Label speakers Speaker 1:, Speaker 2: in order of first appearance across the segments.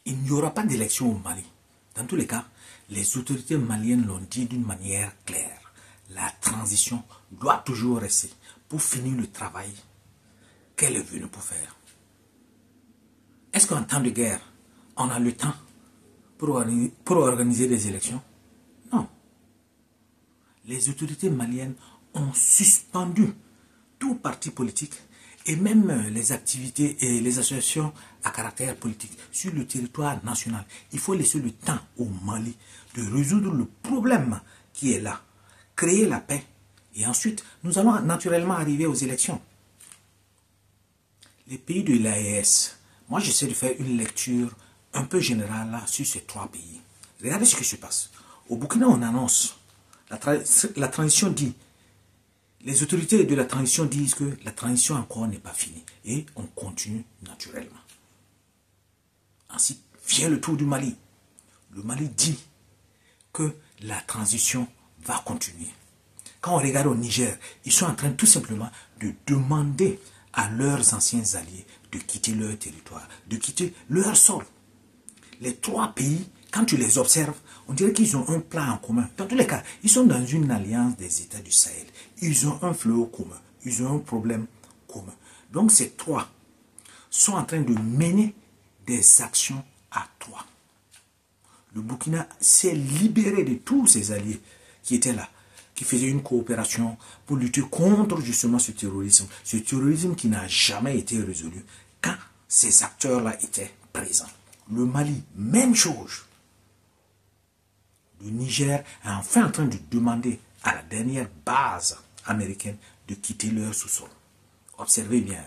Speaker 1: Il n'y aura pas d'élection au Mali. Dans tous les cas, les autorités maliennes l'ont dit d'une manière claire. La transition doit toujours rester pour finir le travail qu'elle est venue pour faire. Est-ce qu'en temps de guerre, on a le temps pour organiser des élections? Non. Les autorités maliennes ont suspendu tout parti politique et même les activités et les associations à caractère politique sur le territoire national. Il faut laisser le temps au Mali de résoudre le problème qui est là, créer la paix et ensuite nous allons naturellement arriver aux élections. Les pays de l'AES, moi j'essaie de faire une lecture un peu générale là, sur ces trois pays. Regardez ce qui se passe. Au Burkina, on annonce, la transition dit, les autorités de la transition disent que la transition encore n'est pas finie. Et on continue naturellement. Ensuite, vient le tour du Mali. Le Mali dit que la transition va continuer. Quand on regarde au Niger, ils sont en train tout simplement de demander à leurs anciens alliés de quitter leur territoire, de quitter leur sol. Les trois pays, quand tu les observes, on dirait qu'ils ont un plan en commun. Dans tous les cas, ils sont dans une alliance des États du Sahel. Ils ont un fléau commun. Ils ont un problème commun. Donc ces trois sont en train de mener des actions à trois. Le Burkina s'est libéré de tous ses alliés qui étaient là, qui faisaient une coopération pour lutter contre justement ce terrorisme qui n'a jamais été résolu quand ces acteurs-là étaient présents. Le Mali, même chose. Le Niger est enfin en train de demander à la dernière base américaine de quitter leur sous-sol. Observez bien.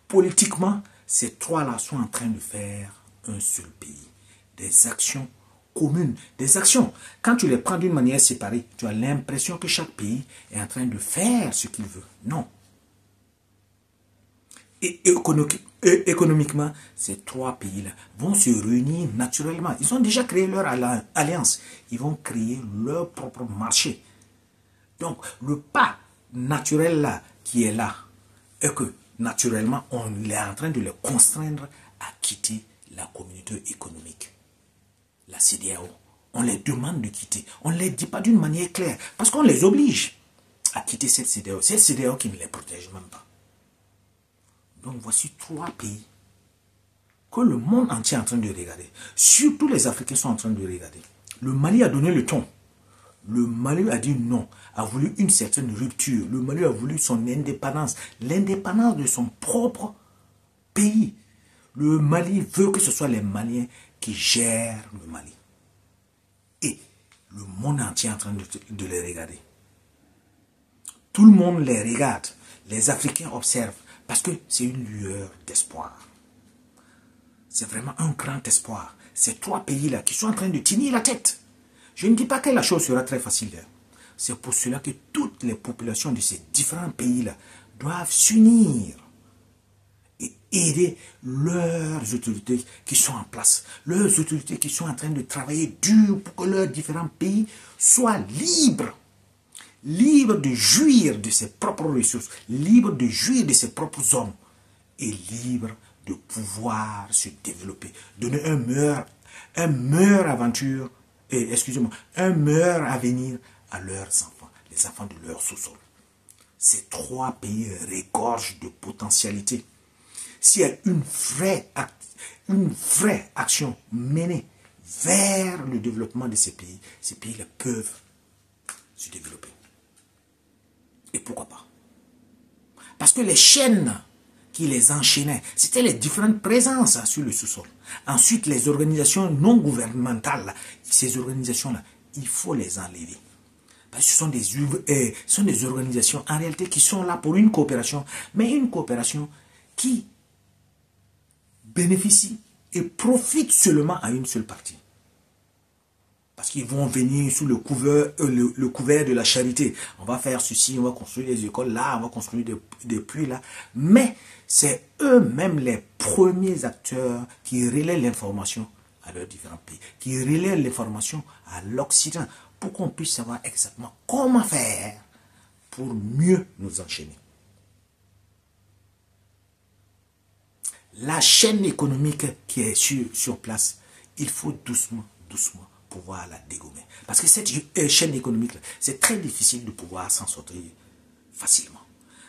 Speaker 1: Politiquement, ces trois-là sont en train de faire un seul pays. Des actions communes. Des actions. Quand tu les prends d'une manière séparée, tu as l'impression que chaque pays est en train de faire ce qu'il veut. Non. Et économiquement, ces trois pays-là vont se réunir naturellement. Ils ont déjà créé leur alliance. Ils vont créer leur propre marché. Donc, le pas naturel là, qui est là, est que naturellement, on est en train de les contraindre à quitter la communauté économique. La CEDEAO. On les demande de quitter. On ne les dit pas d'une manière claire. Parce qu'on les oblige à quitter cette CEDEAO. Cette CEDEAO qui ne les protège même pas. Donc voici trois pays que le monde entier est en train de regarder. Surtout les Africains sont en train de regarder. Le Mali a donné le ton. Le Mali a dit non, a voulu une certaine rupture. Le Mali a voulu son indépendance. L'indépendance de son propre pays. Le Mali veut que ce soit les Maliens qui gèrent le Mali. Et le monde entier est en train de les regarder. Tout le monde les regarde. Les Africains observent. Parce que c'est une lueur d'espoir. C'est vraiment un grand espoir. Ces trois pays-là qui sont en train de tenir la tête. Je ne dis pas que la chose sera très facile. C'est pour cela que toutes les populations de ces différents pays-là doivent s'unir et aider leurs autorités qui sont en place. Leurs autorités qui sont en train de travailler dur pour que leurs différents pays soient libres. Libre de jouir de ses propres ressources, libre de jouir de ses propres hommes et libre de pouvoir se développer, donner un meilleur aventure, un meilleur avenir à leurs enfants, les enfants de leur sous-sol. Ces trois pays regorgent de potentialités. S'il y a une vraie action menée vers le développement de ces pays-là peuvent se développer. Et pourquoi pas? Parce que les chaînes qui les enchaînaient, c'était les différentes présences sur le sous-sol. Ensuite, les organisations non gouvernementales, ces organisations-là, il faut les enlever. Parce que ce sont des organisations en réalité qui sont là pour une coopération, mais une coopération qui bénéficie et profite seulement à une seule partie. Parce qu'ils vont venir sous le couvert de la charité. On va faire ceci, on va construire des écoles là, on va construire des puits là. Mais c'est eux-mêmes les premiers acteurs qui relaient l'information à leurs différents pays. Qui relaient l'information à l'Occident pour qu'on puisse savoir exactement comment faire pour mieux nous enchaîner. la chaîne économique qui est sur place, il faut doucement pouvoir la dégommer. Parce que cette chaîne économique, c'est très difficile de pouvoir s'en sortir facilement.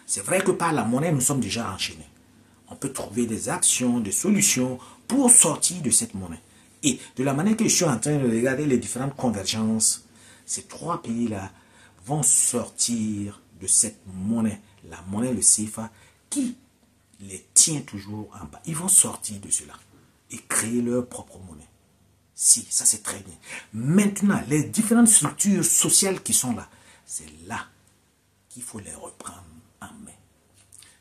Speaker 1: C'est vrai que par la monnaie, nous sommes déjà enchaînés. On peut trouver des actions, des solutions pour sortir de cette monnaie. Et de la manière que je suis en train de regarder les différentes convergences, ces trois pays-là vont sortir de cette monnaie, la monnaie, le CFA, qui les tient toujours en bas. Ils vont sortir de cela et créer leur propre monnaie. Si, ça c'est très bien. Maintenant, les différentes structures sociales qui sont là, c'est là qu'il faut les reprendre en main.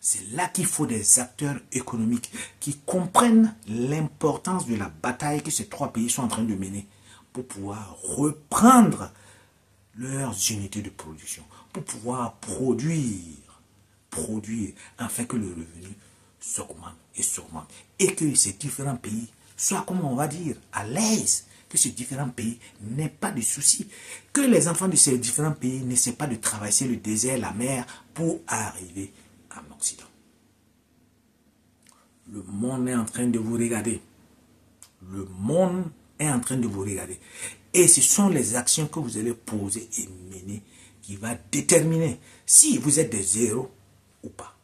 Speaker 1: C'est là qu'il faut des acteurs économiques qui comprennent l'importance de la bataille que ces trois pays sont en train de mener pour pouvoir reprendre leurs unités de production, pour pouvoir produire afin que le revenu s'augmente et s'augmente. Et que ces différents pays soient, comme on va dire, à l'aise, que ces différents pays n'aient pas de soucis, que les enfants de ces différents pays n'essaient pas de traverser le désert, la mer, pour arriver en Occident. Le monde est en train de vous regarder. Le monde est en train de vous regarder. Et ce sont les actions que vous allez poser et mener qui va déterminer si vous êtes des héros ou pas.